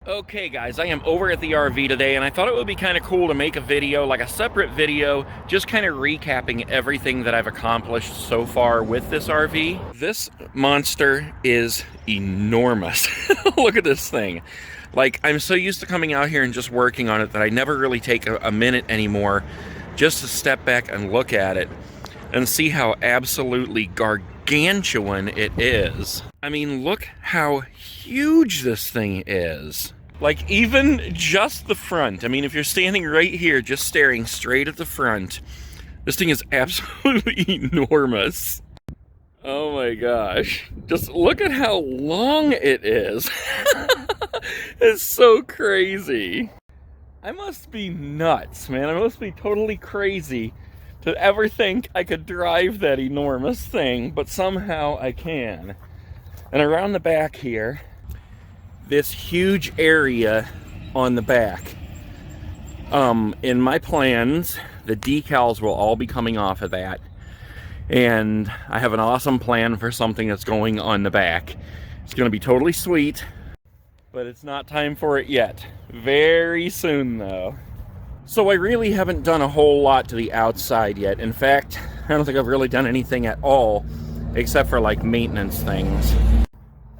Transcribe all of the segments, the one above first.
Okay guys, I am over at the RV today and I thought it would be kind of cool to make a video, like a separate video, just kind of recapping everything that I've accomplished so far with this RV. This monster is enormous. Look at this thing. Like, I'm so used to coming out here and just working on it that I never really take a minute anymore just to step back and look at it and see how absolutely gargantuan it is. I mean, look how huge this thing is. Like, even just the front. I mean, if you're standing right here, just staring straight at the front, this thing is absolutely enormous. Oh my gosh. Just look at how long it is. It's so crazy. I must be nuts, man. I must be totally crazy to ever think I could drive that enormous thing, but somehow I can. And around the back here, this huge area on the back. In my plans, the decals will all be coming off of that. And I have an awesome plan for something that's going on the back. It's going to be totally sweet, but it's not time for it yet. Very soon, though. So I really haven't done a whole lot to the outside yet. In fact, I don't think I've really done anything at all, except for like maintenance things.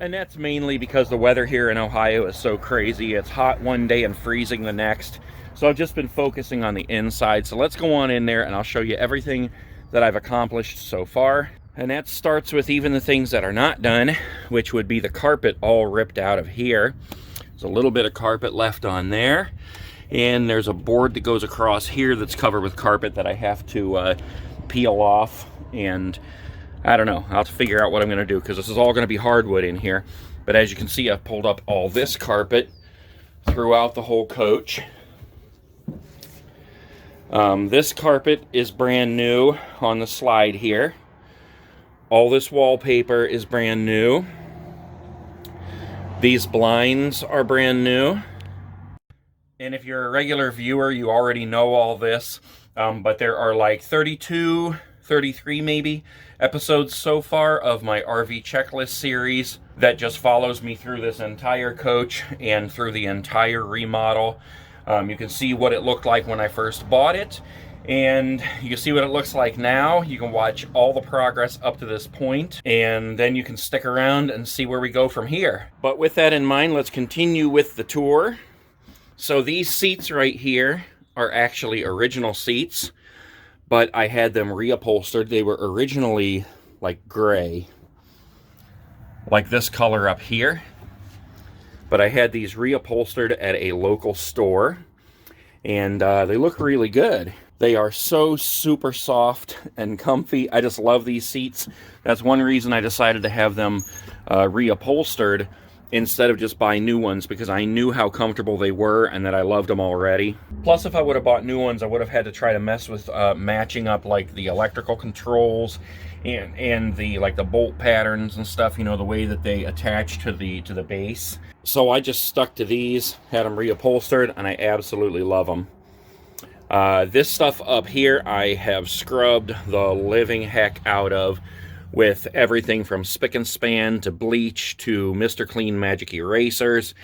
And that's mainly because the weather here in Ohio is so crazy. It's hot one day and freezing the next. So I've just been focusing on the inside. So let's go on in there and I'll show you everything that I've accomplished so far. And that starts with even the things that are not done, which would be the carpet all ripped out of here. There's a little bit of carpet left on there. And there's a board that goes across here that's covered with carpet that I have to peel off. And I don't know, I'll have to figure out what I'm going to do, because this is all going to be hardwood in here. But as you can see, I've pulled up all this carpet throughout the whole coach. This carpet is brand new on the slide here. All this wallpaper is brand new. These blinds are brand new. And if you're a regular viewer, you already know all this. But there are like 32, 33 maybe, episodes so far of my RV checklist series that just follows me through this entire coach and through the entire remodel. You can see what it looked like when I first bought it, and you can see what it looks like now. You can watch all the progress up to this point, and then you can stick around and see where we go from here. But with that in mind, let's continue with the tour. So these seats right here are actually original seats, but I had them reupholstered. They were originally like gray, like this color up here. But I had these reupholstered at a local store, and they look really good. They are so super soft and comfy. I just love these seats. That's one reason I decided to have them reupholstered instead of just buying new ones, because I knew how comfortable they were and that I loved them already. Plus, if I would have bought new ones, I would have had to try to mess with matching up like the electrical controls and the like the bolt patterns and stuff, you know, the way that they attach to the base. So I just stuck to these, had them reupholstered, and I absolutely love them. This stuff up here I have scrubbed the living heck out of, with everything from spick and span to bleach to Mr. Clean Magic erasers.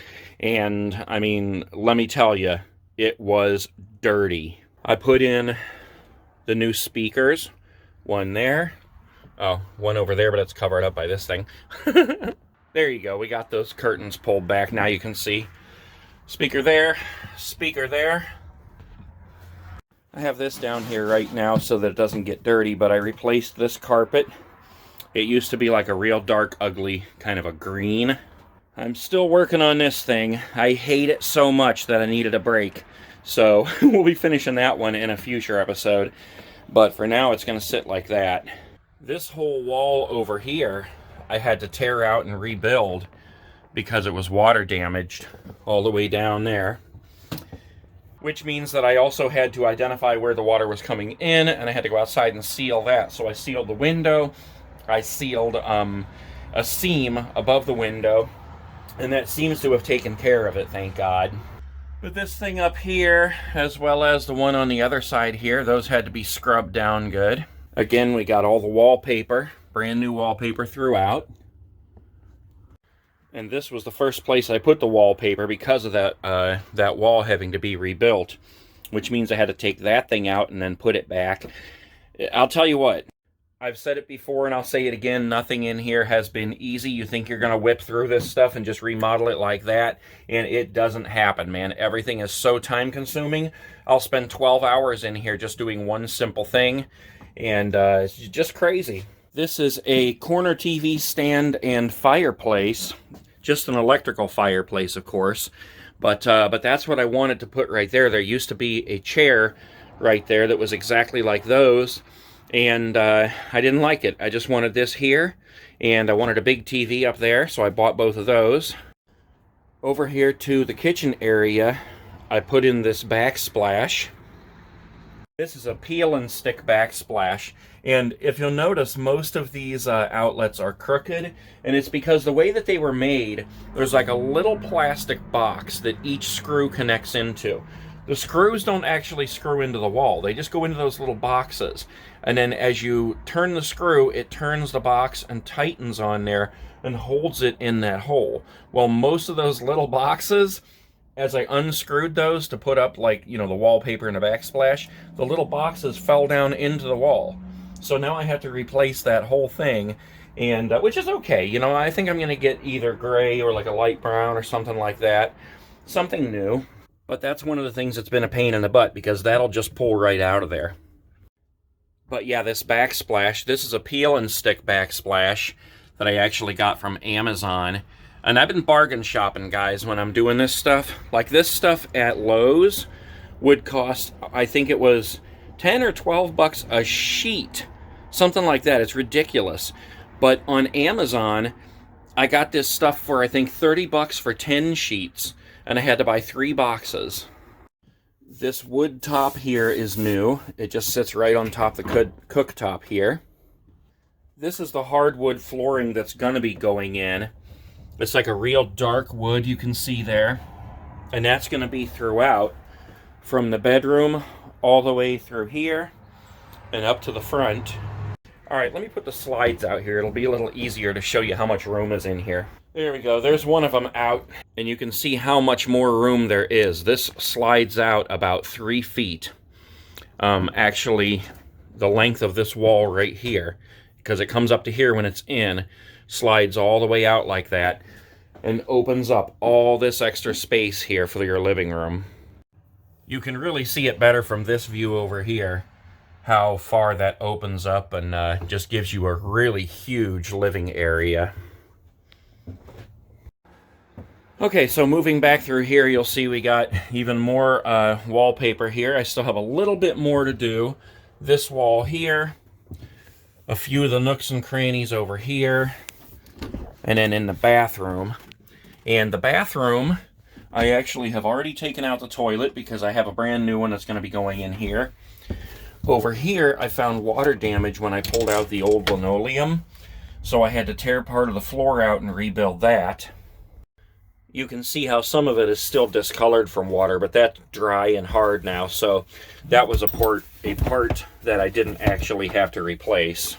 And I mean, let me tell you, it was dirty. I put in the new speakers, one there. Oh, one over there, but it's covered up by this thing. There you go. We got those curtains pulled back. Now you can see. Speaker there, speaker there. I have this down here right now so that it doesn't get dirty, but I replaced this carpet. It used to be like a real dark, ugly kind of a green. I'm still working on this thing. I hate it so much that I needed a break. So we'll be finishing that one in a future episode. But for now, it's going to sit like that. This whole wall over here, I had to tear out and rebuild because it was water damaged all the way down there. Which means that I also had to identify where the water was coming in, and I had to go outside and seal that. So I sealed the window. I sealed a seam above the window, and that seems to have taken care of it, thank God. But this thing up here, as well as the one on the other side here, those had to be scrubbed down good. Again, we got all the wallpaper, brand new wallpaper throughout. And this was the first place I put the wallpaper because of that wall having to be rebuilt, which means I had to take that thing out and then put it back. I'll tell you what, I've said it before and I'll say it again, nothing in here has been easy. You think you're going to whip through this stuff and just remodel it like that, and it doesn't happen, man. Everything is so time consuming. I'll spend 12 hours in here just doing one simple thing, and it's just crazy. This is a corner TV stand and fireplace. Just an electrical fireplace, of course, but that's what I wanted to put right there. There used to be a chair right there that was exactly like those, and I didn't like it. I just wanted this here, and I wanted a big TV up there, so I bought both of those. Over here to the kitchen area, I put in this backsplash. This is a peel and stick backsplash, and if you'll notice, most of these outlets are crooked, and it's because the way that they were made, there's like a little plastic box that each screw connects into. The screws don't actually screw into the wall, they just go into those little boxes, and then as you turn the screw, it turns the box and tightens on there and holds it in that hole. Well, most of those little boxes, as I unscrewed those to put up, like, you know, the wallpaper and the backsplash, the little boxes fell down into the wall. So now I have to replace that whole thing, and which is okay. You know, I think I'm going to get either gray or like a light brown or something like that. Something new. But that's one of the things that's been a pain in the butt, because that'll just pull right out of there. But yeah, this backsplash, this is a peel and stick backsplash that I actually got from Amazon. And I've been bargain shopping, guys, when I'm doing this stuff. Like, this stuff at LaRose would cost, I think it was 10 or 12 bucks a sheet. Something like that. It's ridiculous. But on Amazon, I got this stuff for, I think, 30 bucks for 10 sheets. And I had to buy 3 boxes. This wood top here is new. It just sits right on top of the cooktop here. This is the hardwood flooring that's going to be going in. It's like a real dark wood, you can see there. And that's going to be throughout, from the bedroom all the way through here and up to the front. All right, let me put the slides out here. It'll be a little easier to show you how much room is in here. There we go. There's one of them out, and you can see how much more room there is. This slides out about 3 feet. Actually, the length of this wall right here, because it comes up to here when it's in, slides all the way out like that and opens up all this extra space here for your living room. You can really see it better from this view over here, how far that opens up, and just gives you a really huge living area. Okay, so moving back through here, you'll see we got even more wallpaper here. I still have a little bit more to do. This wall here, a few of the nooks and crannies over here, and then in the bathroom. And the bathroom, I actually have already taken out the toilet because I have a brand new one that's going to be going in here. Over here, I found water damage when I pulled out the old linoleum, so I had to tear part of the floor out and rebuild that. You can see how some of it is still discolored from water, but that's dry and hard now, so that was a part that I didn't actually have to replace.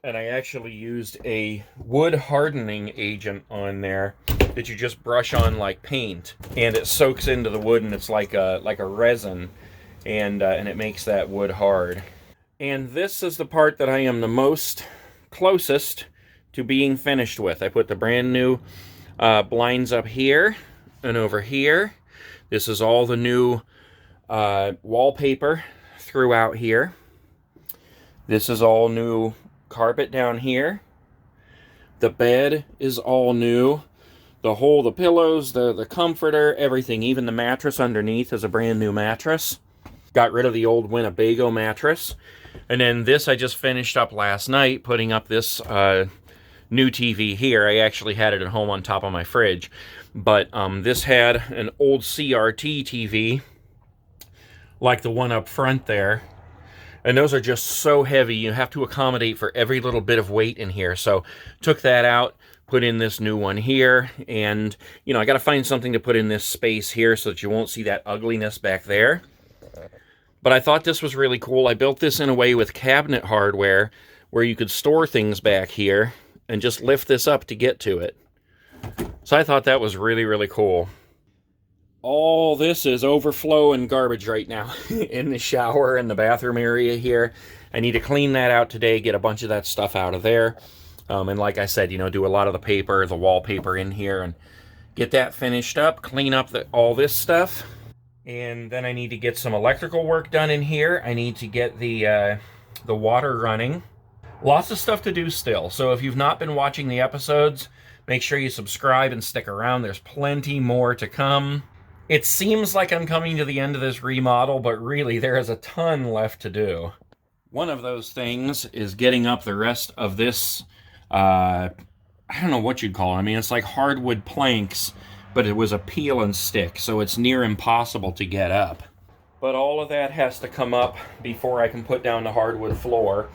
And I actually used a wood hardening agent on there that you just brush on like paint, and it soaks into the wood, and it's like a resin, and it makes that wood hard. And this is the part that I am the most closest to being finished with. I put the brand new blinds up here and over here. This is all the new wallpaper throughout here. This is all new carpet down here. The bed is all new. The pillows, the comforter, everything, even the mattress underneath is a brand new mattress. Got rid of the old Winnebago mattress. And then this I just finished up last night, putting up this new TV here. I actually had it at home on top of my fridge. But this had an old CRT TV, like the one up front there. And those are just so heavy, you have to accommodate for every little bit of weight in here. So took that out, put in this new one here, and, you know, I got to find something to put in this space here so that you won't see that ugliness back there. But I thought this was really cool. I built this in a way with cabinet hardware where you could store things back here and just lift this up to get to it. So I thought that was really, really cool. All this is overflow and garbage right now in the shower and the bathroom area here. I need to clean that out today, get a bunch of that stuff out of there. And like I said, you know, do a lot of the paper, the wallpaper in here, and get that finished up, clean up all this stuff. And then I need to get some electrical work done in here. I need to get the water running. Lots of stuff to do still. So if you've not been watching the episodes, make sure you subscribe and stick around. There's plenty more to come. It seems like I'm coming to the end of this remodel, but really there is a ton left to do. One of those things is getting up the rest of this, I don't know what you'd call it. I mean, it's like hardwood planks, but it was a peel and stick, so it's near impossible to get up. But all of that has to come up before I can put down the hardwood floor.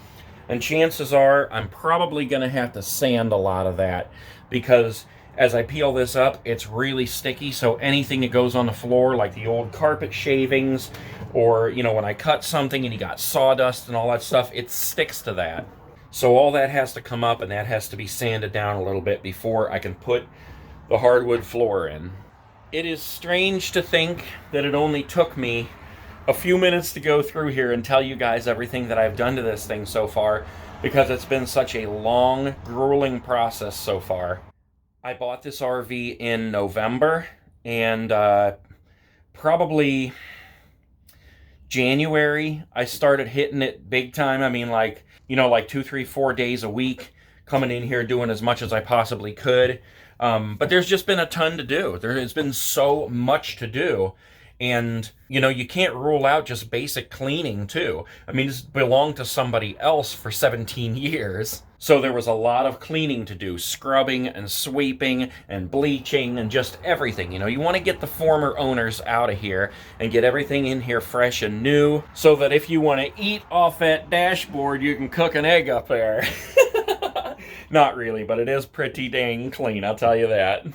And chances are I'm probably going to have to sand a lot of that, because as I peel this up, it's really sticky, so anything that goes on the floor, like the old carpet shavings, or, you know, when I cut something and you got sawdust and all that stuff, it sticks to that. So all that has to come up, and that has to be sanded down a little bit before I can put the hardwood floor in. It is strange to think that it only took me a few minutes to go through here and tell you guys everything that I've done to this thing so far, because it's been such a long, grueling process so far. I bought this RV in November, and probably January, I started hitting it big time. I mean, like, you know, like 2, 3, 4 days a week, coming in here doing as much as I possibly could. But there's just been a ton to do. There has been so much to do. And, you know, you can't rule out just basic cleaning, too. I mean, this belonged to somebody else for 17 years. So there was a lot of cleaning to do, scrubbing and sweeping and bleaching and just everything. You know, you want to get the former owners out of here and get everything in here fresh and new, so that if you want to eat off that dashboard, you can cook an egg up there. Not really, but it is pretty dang clean, I'll tell you that.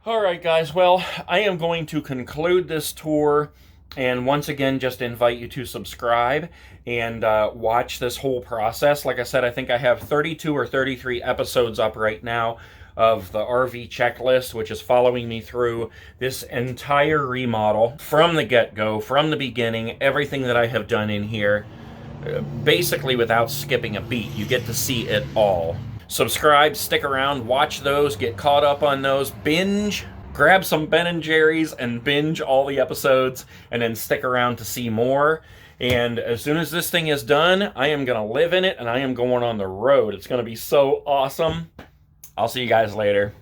Alright guys, well, I am going to conclude this tour, and once again just invite you to subscribe and watch this whole process. Like I said, I think I have 32 or 33 episodes up right now of the RV checklist, which is following me through this entire remodel from the get-go, from the beginning, everything that I have done in here, basically without skipping a beat. You get to see it all. Subscribe, stick around, watch those, get caught up on those, binge, grab some Ben & Jerry's and binge all the episodes, and then stick around to see more. And as soon as this thing is done, I am going to live in it, and I am going on the road. It's going to be so awesome. I'll see you guys later.